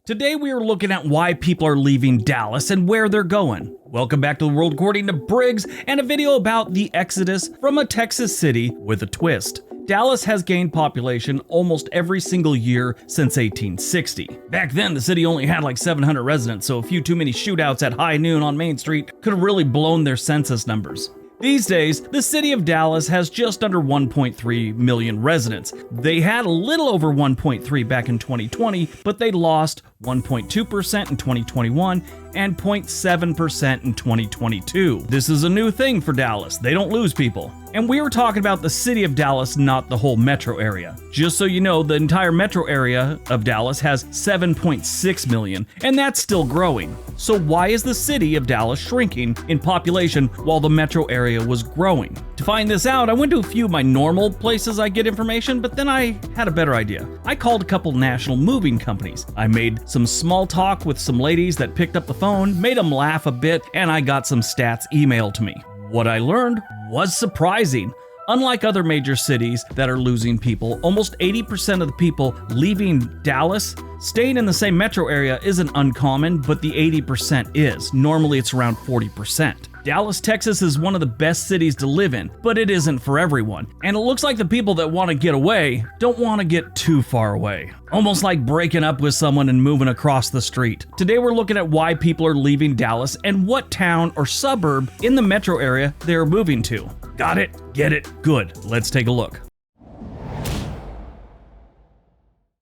Today we are looking at why people are leaving Dallas and where they're going. Welcome back to the world according to Briggs and a video about the exodus from a Texas city with a twist. Dallas has gained population almost every single year since 1860. Back then, the city only had like 700 residents, so a few too many shootouts at high noon on Main Street could have really blown their census numbers. These days, the city of Dallas has just under 1.3 million residents. They had a little over 1.3 back in 2020, but they lost 1.2% in 2021 and 0.7% in 2022. This is a new thing for Dallas. They don't lose people. And we were talking about the city of Dallas, not the whole metro area. Just so you know, the entire metro area of Dallas has 7.6 million, and that's still growing. So why is the city of Dallas shrinking in population while the metro area was growing? To find this out, I went to a few of my normal places I get information, but then I had a better idea. I called a couple national moving companies. I made some small talk with some ladies that picked up the phone, made them laugh a bit, and I got some stats emailed to me. What I learned was surprising. Unlike other major cities that are losing people, almost 80% of the people leaving Dallas, staying in the same metro area isn't uncommon, but the 80% is. Normally it's around 40%. Dallas, Texas is one of the best cities to live in, but it isn't for everyone. And it looks like the people that want to get away don't want to get too far away. Almost like breaking up with someone and moving across the street. Today we're looking at why people are leaving Dallas and what town or suburb in the metro area they're moving to. Got it? Get it? Good. Let's take a look.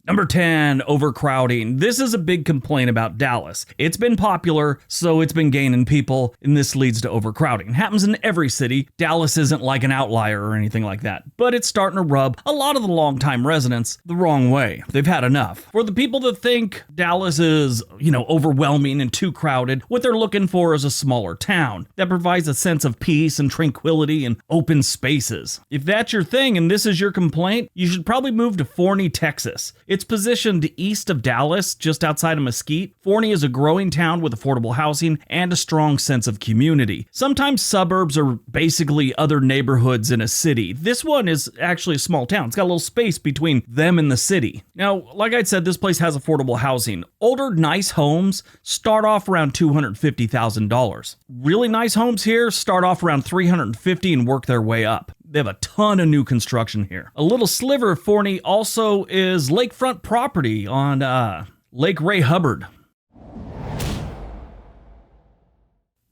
Number 10, overcrowding. This is a big complaint about Dallas. It's been popular, so it's been gaining people, and this leads to overcrowding. It happens in every city. Dallas isn't like an outlier or anything like that, but it's starting to rub a lot of the longtime residents the wrong way. They've had enough. For the people that think Dallas is, overwhelming and too crowded, what they're looking for is a smaller town that provides a sense of peace and tranquility and open spaces. If that's your thing and this is your complaint, you should probably move to Forney, Texas. It's positioned east of Dallas, just outside of Mesquite. Forney is a growing town with affordable housing and a strong sense of community. Sometimes suburbs are basically other neighborhoods in a city. This one is actually a small town. It's got a little space between them and the city. Now, like I said, this place has affordable housing. Older, nice homes start off around $250,000. Really nice homes here start off around $350,000 and work their way up. They have a ton of new construction here. A little sliver of Forney also is lakefront property on Lake Ray Hubbard.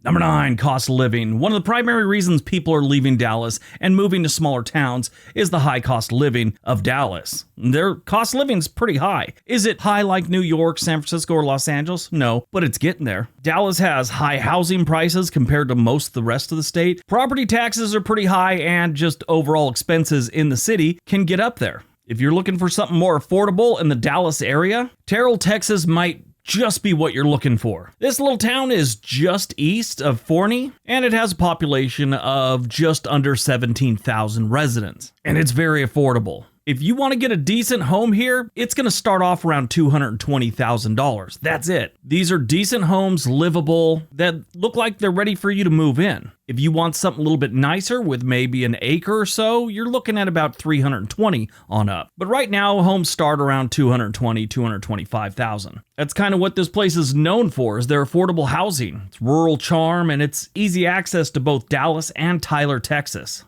Number 9, cost of living. One of the primary reasons people are leaving Dallas and moving to smaller towns is the high cost of living of Dallas. Their cost of living is pretty high. Is it high like New York, San Francisco, or Los Angeles? No, but it's getting there. Dallas has high housing prices compared to most of the rest of the state. Property taxes are pretty high, and just overall expenses in the city can get up there. If you're looking for something more affordable in the Dallas area, Terrell, Texas might just be what you're looking for. This little town is just east of Forney, and it has a population of just under 17,000 residents, and it's very affordable. If you want to get a decent home here, it's going to start off around $220,000. That's it. These are decent homes, livable, that look like they're ready for you to move in. If you want something a little bit nicer with maybe an acre or so, you're looking at about $320,000 on up. But right now, homes start around $220,000, $225,000. That's kind of what this place is known for, is their affordable housing. It's rural charm, and it's easy access to both Dallas and Tyler, Texas.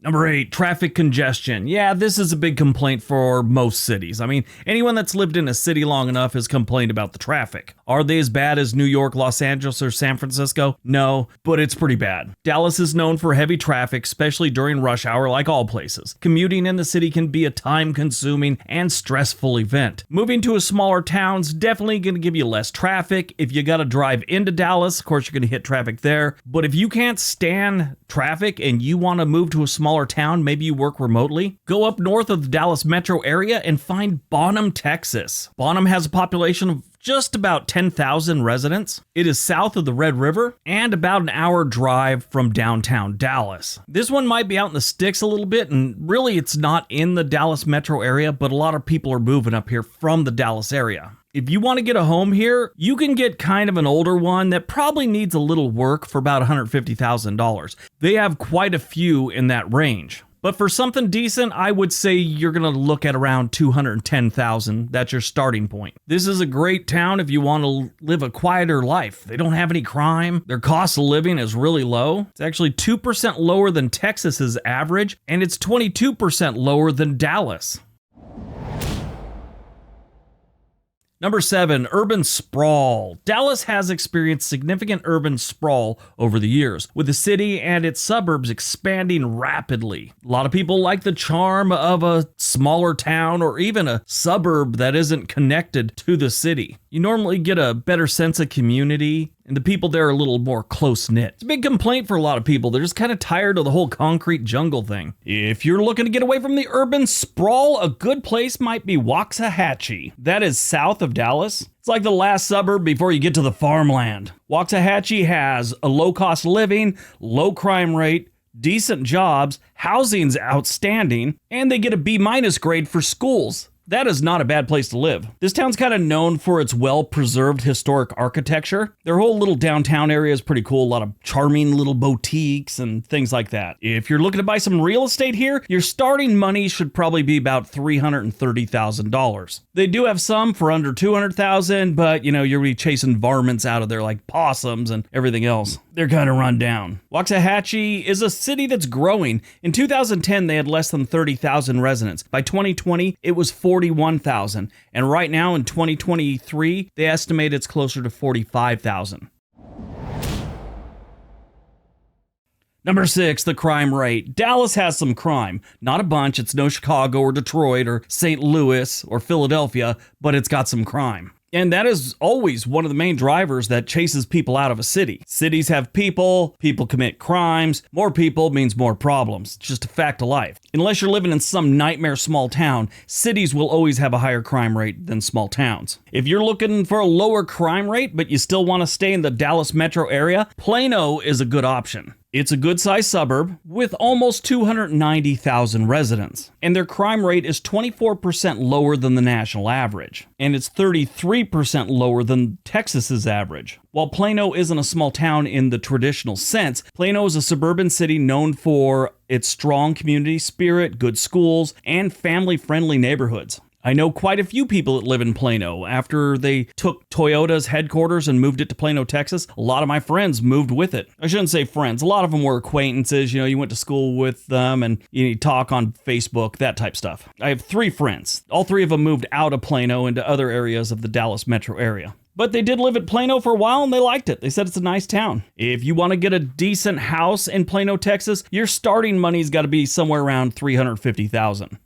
Number 8, traffic congestion. Yeah, this is a big complaint for most cities. I mean, anyone that's lived in a city long enough has complained about the traffic. Are they as bad as New York, Los Angeles, or San Francisco? No, but it's pretty bad. Dallas is known for heavy traffic, especially during rush hour, like all places. Commuting in the city can be a time-consuming and stressful event. Moving to a smaller town's definitely going to give you less traffic. If you got to drive into Dallas, of course, you're going to hit traffic there. But if you can't stand traffic and you want to move to a smaller town, maybe you work remotely, go up north of the Dallas metro area and find Bonham, Texas. Bonham has a population of just about 10,000 residents. It is south of the Red River and about an hour drive from downtown Dallas. This one might be out in the sticks a little bit, and really it's not in the Dallas metro area, but a lot of people are moving up here from the Dallas area. If you want to get a home here, you can get kind of an older one that probably needs a little work for about $150,000. They have quite a few in that range. But for something decent, I would say you're going to look at around 210,000. That's your starting point. This is a great town if you want to live a quieter life. They don't have any crime. Their cost of living is really low. It's actually 2% lower than Texas's average, and it's 22% lower than Dallas. Number 7, urban sprawl. Dallas has experienced significant urban sprawl over the years, with the city and its suburbs expanding rapidly. A lot of people like the charm of a smaller town or even a suburb that isn't connected to the city. You normally get a better sense of community, and the people there are a little more close-knit. It's a big complaint for a lot of people. They're just kind of tired of the whole concrete jungle thing. If you're looking to get away from the urban sprawl, a good place might be Waxahachie. That is south of Dallas. It's like the last suburb before you get to the farmland. Waxahachie has a low-cost living, low crime rate, decent jobs, housing's outstanding, and they get a B- grade for schools. That is not a bad place to live. This town's kind of known for its well-preserved historic architecture. Their whole little downtown area is pretty cool. A lot of charming little boutiques and things like that. If you're looking to buy some real estate here, your starting money should probably be about $330,000. They do have some for under $200,000, but you're gonna be chasing varmints out of there like possums and everything else. They're kind of run down. Waxahachie is a city that's growing. In 2010, they had less than 30,000 residents. By 2020, it was 41,000. And right now in 2023, they estimate it's closer to 45,000. Number 6, the crime rate. Dallas has some crime. Not a bunch. It's no Chicago or Detroit or St. Louis or Philadelphia, but it's got some crime. And that is always one of the main drivers that chases people out of a city. Cities have people commit crimes, more people means more problems. It's just a fact of life. Unless you're living in some nightmare small town, cities will always have a higher crime rate than small towns. If you're looking for a lower crime rate, but you still want to stay in the Dallas metro area, Plano is a good option. It's a good-sized suburb with almost 290,000 residents, and their crime rate is 24% lower than the national average, and it's 33% lower than Texas's average. While Plano isn't a small town in the traditional sense, Plano is a suburban city known for its strong community spirit, good schools, and family-friendly neighborhoods. I know quite a few people that live in Plano. After they took Toyota's headquarters and moved it to Plano, Texas, a lot of my friends moved with it. I shouldn't say friends. A lot of them were acquaintances. You went to school with them and you talk on Facebook, that type stuff. I have 3 friends. All 3 of them moved out of Plano into other areas of the Dallas metro area. But they did live at Plano for a while and they liked it. They said it's a nice town. If you want to get a decent house in Plano, Texas, your starting money's got to be somewhere around $350,000.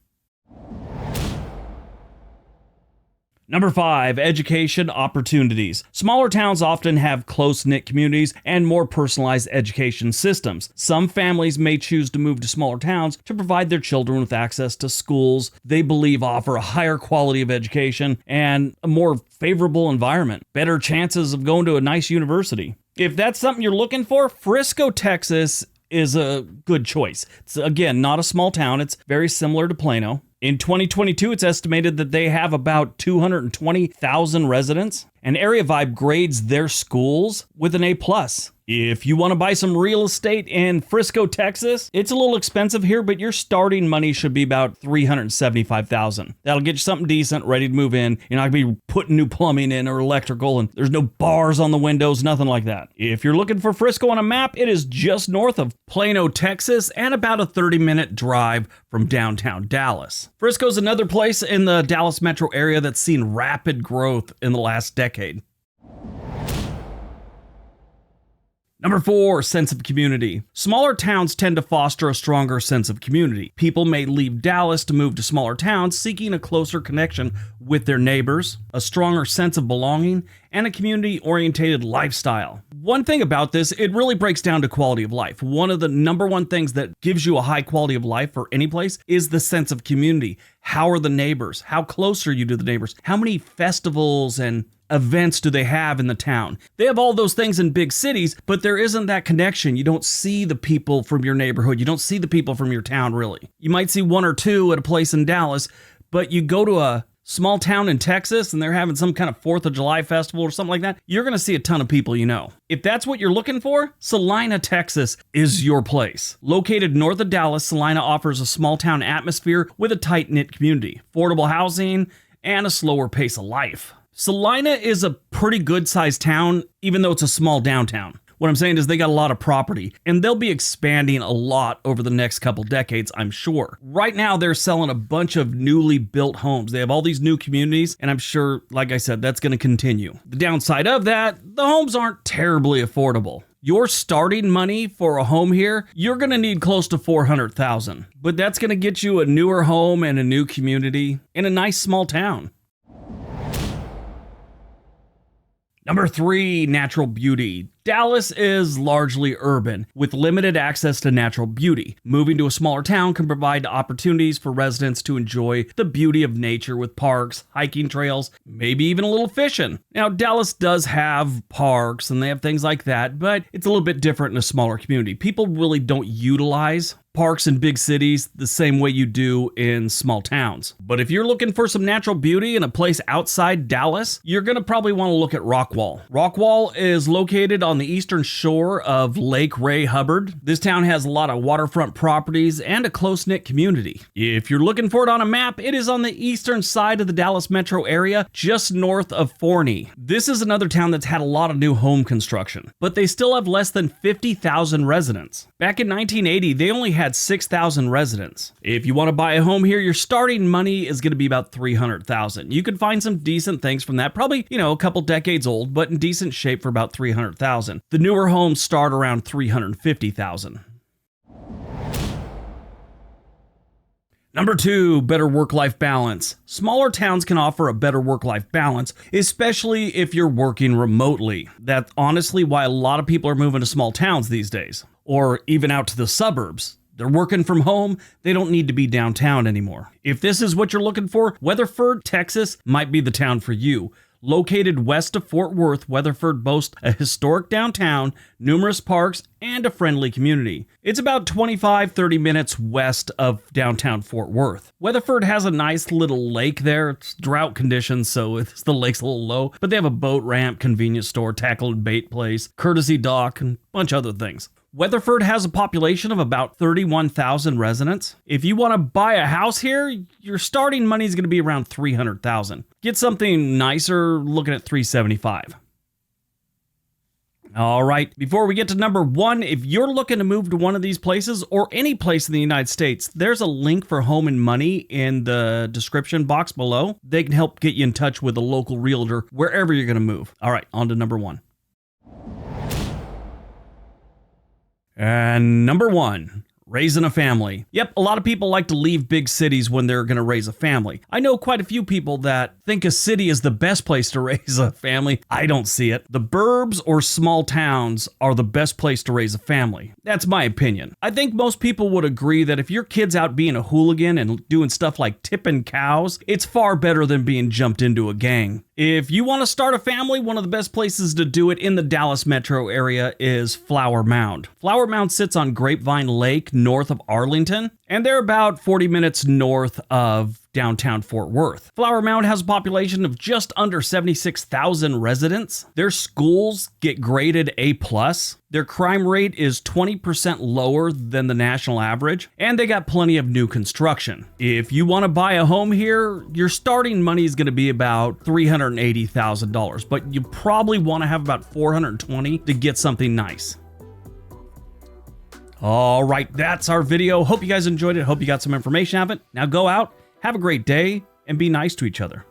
Number 5, education opportunities. Smaller towns often have close-knit communities and more personalized education systems. Some families may choose to move to smaller towns to provide their children with access to schools they believe offer a higher quality of education and a more favorable environment, better chances of going to a nice university. If that's something you're looking for, Frisco, Texas is a good choice. It's, again, not a small town. It's very similar to Plano. In 2022, it's estimated that they have about 220,000 residents, and Area Vibe grades their schools with an A+. If you want to buy some real estate in Frisco, Texas, it's a little expensive here, but your starting money should be about $375,000. That'll get you something decent, ready to move in. You're not going to be putting new plumbing in or electrical, and there's no bars on the windows, nothing like that. If you're looking for Frisco on a map, it is just north of Plano, Texas, and about a 30-minute drive from downtown Dallas. Frisco's another place in the Dallas metro area that's seen rapid growth in the last decade. Number 4, sense of community. Smaller towns tend to foster a stronger sense of community. People may leave Dallas to move to smaller towns, seeking a closer connection with their neighbors, a stronger sense of belonging, and a community-oriented lifestyle. One thing about this, it really breaks down to quality of life. One of the number one things that gives you a high quality of life for any place is the sense of community. How are the neighbors? How close are you to the neighbors? How many festivals and events do they have in the town? They have all those things in big cities, but there isn't that connection. You don't see the people from your neighborhood. You don't see the people from your town, really. You might see 1 or 2 at a place in Dallas, but you go to a small town in Texas and they're having some kind of 4th of July festival or something like that, you're going to see a ton of people you know. If that's what you're looking for, Salina, Texas is your place. Located north of Dallas, Salina offers a small town atmosphere with a tight-knit community, affordable housing, and a slower pace of life. Salina is a pretty good-sized town, even though it's a small downtown. What I'm saying is they got a lot of property, and they'll be expanding a lot over the next couple decades, I'm sure. Right now, they're selling a bunch of newly built homes. They have all these new communities, and I'm sure, like I said, that's going to continue. The downside of that, the homes aren't terribly affordable. Your starting money for a home here, you're going to need close to $400,000. But that's going to get you a newer home and a new community in a nice small town. Number 3, natural beauty. Dallas is largely urban, with limited access to natural beauty. Moving to a smaller town can provide opportunities for residents to enjoy the beauty of nature with parks, hiking trails, maybe even a little fishing. Now, Dallas does have parks and they have things like that, but it's a little bit different in a smaller community. People really don't utilize parks in big cities the same way you do in small towns. But if you're looking for some natural beauty in a place outside Dallas, you're going to probably want to look at Rockwall. Rockwall is located on the eastern shore of Lake Ray Hubbard. This town has a lot of waterfront properties and a close-knit community. If you're looking for it on a map, it is on the eastern side of the Dallas metro area, just north of Forney. This is another town that's had a lot of new home construction, but they still have less than 50,000 residents. Back in 1980, they only had 6,000 residents. If you want to buy a home here, your starting money is going to be about $300,000. You can find some decent things from that, probably, a couple decades old, but in decent shape for about $300,000. The newer homes start around $350,000. Number 2, better work-life balance. Smaller towns can offer a better work-life balance, especially if you're working remotely. That's honestly why a lot of people are moving to small towns these days, or even out to the suburbs. They're working from home, they don't need to be downtown anymore. If this is what you're looking for, Weatherford, Texas might be the town for you. Located west of Fort Worth, Weatherford boasts a historic downtown, numerous parks, and a friendly community. It's about 25-30 minutes west of downtown Fort Worth. Weatherford has a nice little lake there. It's drought conditions, so the lake's a little low, but they have a boat ramp, convenience store, tackle and bait place, courtesy dock, and a bunch of other things. Weatherford has a population of about 31,000 residents. If you want to buy a house here, your starting money is going to be around $300,000. Get something nicer, looking at $375,000. All right, before we get to number 1, if you're looking to move to one of these places or any place in the United States, there's a link for Home and Money in the description box below. They can help get you in touch with a local realtor wherever you're going to move. All right, on to number 1. And number 1, raising a family. Yep, a lot of people like to leave big cities when they're going to raise a family. I know quite a few people that think a city is the best place to raise a family. I don't see it. The burbs or small towns are the best place to raise a family. That's my opinion. I think most people would agree that if your kid's out being a hooligan and doing stuff like tipping cows, it's far better than being jumped into a gang. If you want to start a family, one of the best places to do it in the Dallas metro area is Flower Mound. Flower Mound sits on Grapevine Lake north of Arlington, and they're about 40 minutes north of downtown Fort Worth. Flower Mound has a population of just under 76,000 residents. Their schools get graded A+. Their crime rate is 20% lower than the national average, and they got plenty of new construction. If you want to buy a home here, your starting money is going to be about $380,000, but you probably want to have about $420,000 to get something nice. All right, that's our video. Hope you guys enjoyed it. Hope you got some information out of it. Now go out, have a great day, and be nice to each other.